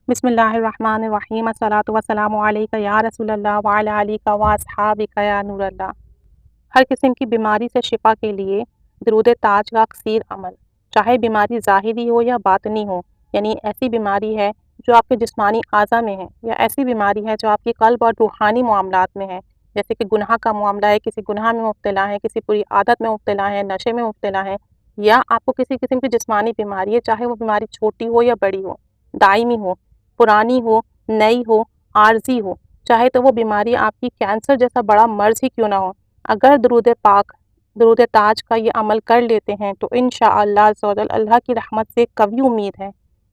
بسم اللہ الرحمن الرحیم الصلاۃ والسلام علیک یا رسول اللہ وعلی آلک و اصحابک یا نور اللہ۔ ہر قسم کی بیماری سے شفا کے لیے درود تاج کا کثیر عمل، چاہے بیماری ظاہری ہو یا باطنی ہو، یعنی ایسی بیماری ہے جو آپ کے جسمانی اعضاء میں ہے، یا ایسی بیماری ہے جو آپ کی قلب اور روحانی معاملات میں ہے، جیسے کہ گناہ کا معاملہ ہے، کسی گناہ میں مبتلا ہے، کسی بری عادت میں مبتلا ہے، نشے میں مبتلا ہے، یا آپ کو کسی قسم کی جسمانی بیماری ہے، چاہے وہ بیماری چھوٹی ہو یا بڑی ہو، دائمی ہو، پرانی ہو، نئی ہو، عارضی ہو، چاہے تو وہ بیماری آپ کی کینسر جیسا بڑا مرض ہی کیوں نہ ہو، اگر درود پاک درود تاج کا یہ عمل کر لیتے ہیں تو انشاءاللہ عز و جل اللہ کی رحمت سے قوی امید ہے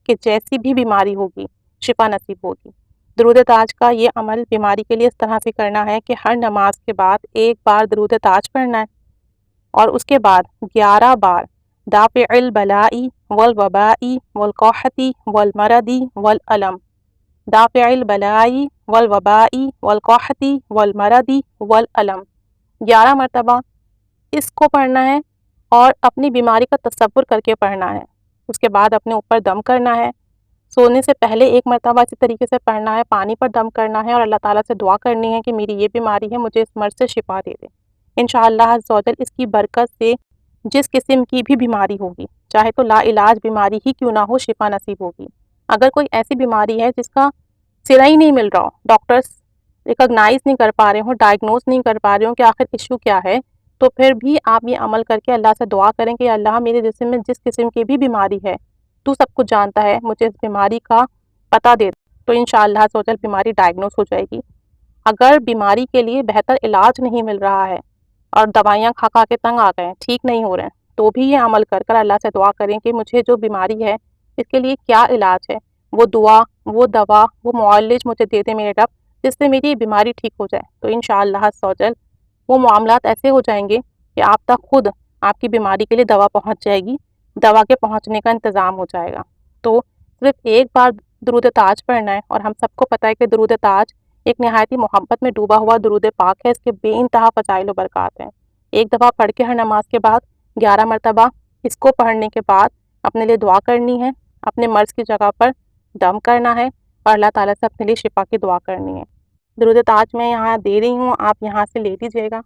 کہ جیسی بھی بیماری ہوگی شفا نصیب ہوگی۔ درود تاج کا یہ عمل بیماری کے لیے اس طرح سے کرنا ہے کہ ہر نماز کے بعد ایک بار درود تاج پڑھنا ہے، اور اس کے بعد 11 بار دافع البلائی والوبائی والقحطی والمرضی والالم، دافع البلائی والوبائی والقحطی والمرضی والالم، 11 مرتبہ اس کو پڑھنا ہے اور اپنی بیماری کا تصور کر کے پڑھنا ہے۔ اس کے بعد اپنے اوپر دم کرنا ہے، سونے سے پہلے ایک مرتبہ اسی طریقے سے پڑھنا ہے، پانی پر دم کرنا ہے اور اللہ تعالیٰ سے دعا کرنی ہے کہ میری یہ بیماری ہے، مجھے اس مرض سے شفا دے دے۔ انشاءاللہ عز و جل اس کی برکت سے جس قسم کی بھی بیماری ہوگی، چاہے تو لا علاج بیماری ہی کیوں نہ ہو، شفا نصیب ہوگی۔ اگر کوئی ایسی بیماری ہے جس کا صلہ ہی نہیں مل رہا ہو، ڈاکٹرز ریکگنائز نہیں کر پا رہے ہوں، ڈائگنوز نہیں کر پا رہے ہوں کہ آخر ایشو کیا ہے، تو پھر بھی آپ یہ عمل کر کے اللہ سے دعا کریں کہ اللہ میرے جسم میں جس قسم کی بھی بیماری ہے تو سب کچھ جانتا ہے، مجھے اس بیماری کا پتہ دے، تو انشاءاللہ عز و جل بیماری ڈائگنوز ہو جائے گی۔ اگر بیماری کے لیے بہتر علاج نہیں مل رہا ہے اور دوائیاں کھا کھا کے تنگ آ گئے ہیں، ٹھیک نہیں ہو رہے ہیں، تو بھی یہ عمل کر کر اللہ سے دعا کریں کہ مجھے جو بیماری ہے اس کے لیے کیا علاج ہے، وہ دعا، وہ دوا، وہ معالج مجھے دے دے میرے رب، جس سے میری بیماری ٹھیک ہو جائے۔ تو انشاءاللہ عز و جل وہ معاملات ایسے ہو جائیں گے کہ آپ تک خود آپ کی بیماری کے لیے دوا پہنچ جائے گی، دوا کے پہنچنے کا انتظام ہو جائے گا۔ تو صرف ایک بار درود تاج پڑھنا ہے، اور ہم سب کو پتہ ہے کہ درود تاج ایک نہایتی محبت میں ڈوبا ہوا درود پاک ہے، اس کے بے انتہا فضائل و برکات ہیں۔ ایک دفعہ پڑھ کے ہر نماز کے بعد 11 مرتبہ اس کو پڑھنے کے بعد اپنے لیے دعا کرنی ہے، اپنے مرض کی جگہ پر دم کرنا ہے اور اللہ تعالیٰ سے اپنے لیے شفا کی دعا کرنی ہے۔ درود تاج میں یہاں دے رہی ہوں، آپ یہاں سے لے لیجیے گا۔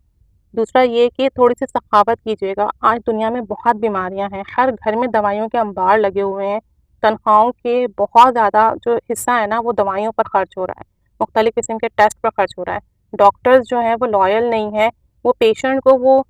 دوسرا یہ کہ تھوڑی سی سخاوت کیجیے گا، آج دنیا میں بہت بیماریاں ہیں، ہر گھر میں دوائیوں کے انبار لگے ہوئے ہیں، تنخواہوں کے بہت زیادہ جو حصہ ہے نا وہ دوائیوں پر خرچ ہو رہا ہے، مختلف قسم کے ٹیسٹ پر خرچ ہو رہا ہے، ڈاکٹرز جو ہیں وہ لائل نہیں ہیں، وہ پیشنٹ کو وہ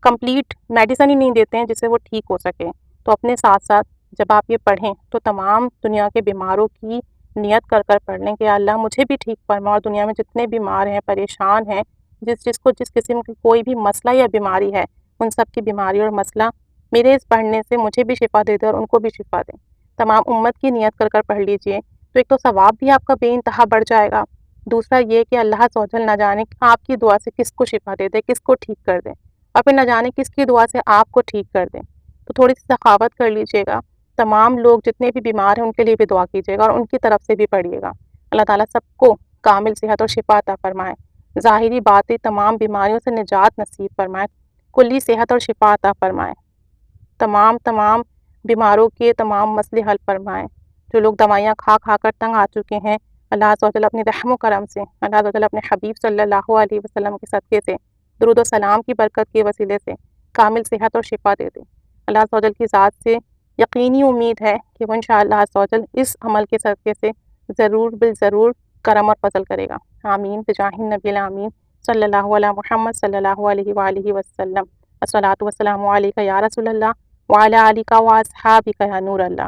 کمپلیٹ میڈیسن ہی نہیں دیتے ہیں جس سے وہ ٹھیک ہو سکے۔ تو اپنے ساتھ ساتھ جب آپ یہ پڑھیں تو تمام دنیا کے بیماروں کی نیت کر کر پڑھ لیں کہ اللہ مجھے بھی ٹھیک فرما، اور دنیا میں جتنے بیمار ہیں، پریشان ہیں، جس کو جس قسم کی کوئی بھی مسئلہ یا بیماری ہے، ان سب کی بیماری اور مسئلہ میرے اس پڑھنے سے مجھے بھی شفا دے دے اور ان کو بھی شفا دیں۔ تمام امت کی نیت کر کر پڑھ لیجئے، تو ایک تو ثواب بھی آپ کا بے انتہا بڑھ جائے گا، دوسرا یہ کہ اللہ عز و جل نہ جانے آپ کی دعا سے کس کو شفا دے دے، کس کو ٹھیک کر دے، اور پھر نہ جانے کس کی دعا سے آپ کو ٹھیک کر دیں۔ تو تھوڑی سی سخاوت کر لیجئے گا، تمام لوگ جتنے بھی بیمار ہیں ان کے لیے بھی دعا کیجیے گا اور ان کی طرف سے بھی پڑھیے گا۔ اللہ تعالیٰ سب کو کامل صحت اور شفا عطا فرمائے، ظاہری باطنی تمام بیماریوں سے نجات نصیب فرمائے، کلی صحت اور شفا عطا فرمائے، تمام بیماروں کے تمام مسئلے حل فرمائے۔ جو لوگ دوائیاں کھا کھا کر تنگ آ چکے ہیں، اللہ عز و جل اپنی رحم و کرم سے، اللہ عز و جل اپنے حبیب صلی اللہ علیہ وسلم کے صدقے سے، درود و سلام کی برکت کے وسیلے سے کامل صحت اور شفا دے دے۔ اللہ عز و جل کی ذات سے یقینی امید ہے کہ وہ انشاءاللہ عز و جل اس عمل کے صدقے سے ضرور بالضرور کرم اور فضل کرے گا۔ آمین بجاہ النبی الامین صلی اللہ علیہ محمد صلی اللہ علیہ وآلہ وسلم۔ الصلاۃ والسلام علیک یا رسول اللہ وعلی آلک و اصحابک یا نور اللہ۔